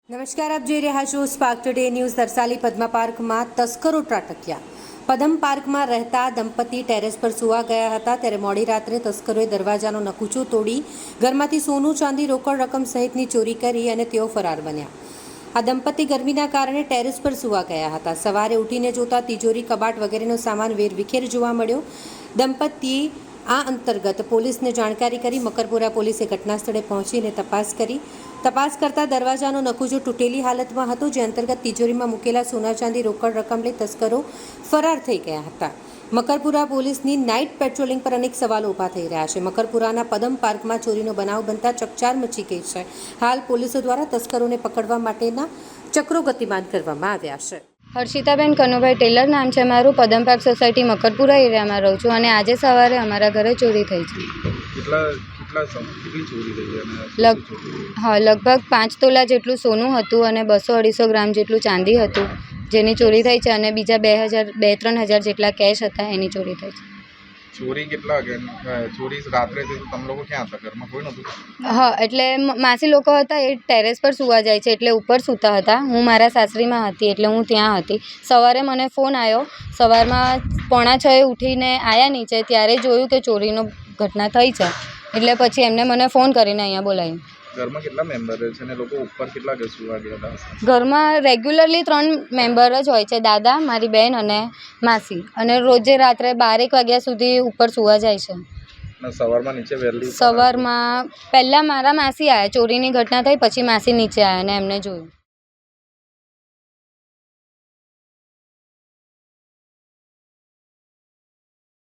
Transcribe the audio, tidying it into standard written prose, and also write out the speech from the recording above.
નમસ્કાર, આપ જોઈ રહ્યા છો spark today news. Tarsali Padma પાર્કમાં તસ્કરો ત્રાટક્યા. પદમ પાર્કમાં રહેતા દંપતી ટેરેસ પર સૂવા ગયા હતા ત્યારે મોડી રાત્રે તસ્કરોએ દરવાજાનો નકુચો તોડી ઘરમાંથી સોનું, ચાંદી, રોકડ રકમ સહિતની ચોરી કરી અને તેઓ ફરાર બન્યા. આ દંપતી ગરમીના કારણે ટેરેસ પર સૂવા ગયા હતા. સવારે ઉઠીને જોતા તિજોરી, કબાટ વગેરેનો સામાન વેરવિખેર જોવા મળ્યો. દંપતીએ આ અંતર્ગત પોલીસને જાણકારી કરી. મકરપુરા પોલીસે ઘટના સ્થળે પહોંચીને તપાસ કરતા દરવાજાનો નકુચો તૂટેલી હાલતમાં હતો, જે અંતર્ગત તિજોરીમાં મૂકેલા સોના, ચાંદી, રોકડ રકમ લઈ તસ્કરો ફરાર થઈ ગયા હતા. મકરપુરા પોલીસની નાઇટ પેટ્રોલિંગ પર અનેક સવાલો ઊભા થઈ રહ્યા છે. મકરપુરાના પદમ પાર્કમાં ચોરીનો બનાવ બનતા ચકચાર મચી ગઈ છે. હાલ પોલીસો દ્વારા તસ્કરોને પકડવા માટેના ચક્રો ગતિમાન કરવામાં આવ્યા છે. હર્ષિતાબેન કનુભાઈ ટેલર નામ છે મારું. પદમ પાર્ક સોસાયટી મકરપુરા એરિયામાં રહું છું અને આજે સવારે અમારા ઘરે ચોરી થઈ છે. લગભગ 5 તોલા જેટલું સોનું હતું અને 200-250 ગ્રામ જેટલું ચાંદી હતું, જેની ચોરી થઈ છે. અને બીજા 2,000-3,000 જેટલા કેશ હતા, એની ચોરી થઈ છે. ચોરી કેટલા ચોરી રાત્રે થઈ? તમે લોકો ક્યાં હતા? ઘરમાં કોઈ નહોતું? હા, એટલે માસી લોકો હતા, એ ટેરેસ પર સૂવા જાય છે એટલે ઉપર સૂતા હતા. હું મારા સાસરીમાં હતી એટલે હું ત્યાં હતી. સવારે મને ફોન આવ્યો. સવારમાં 5:45 ઉઠીને આવ્યા નીચે, ત્યારે જોયું કે ચોરીનો ઘટના થઈ છે. એટલે પછી એમને મને ફોન કરીને અહીંયા બોલાવી. ઘરમાં કેટલા મેમ્બર છે અને લોકો ઉપર કેટલા સૂવા ગયા હતા? ઘરમાં રેગ્યુલરલી 3 મેમ્બર જ હોય છે, દાદા, મારી બહેન અને માસી. અને રોજે રાત્રે 12-1 વાગ્યા સુધી ઉપર સૂવા જાય છે. સવારમાં નીચે વહેલી? સવારમાં પહેલાં મારા માસી આવ્યા. ચોરીની ઘટના થઈ પછી માસી નીચે આવ્યા અને એમને જોયું.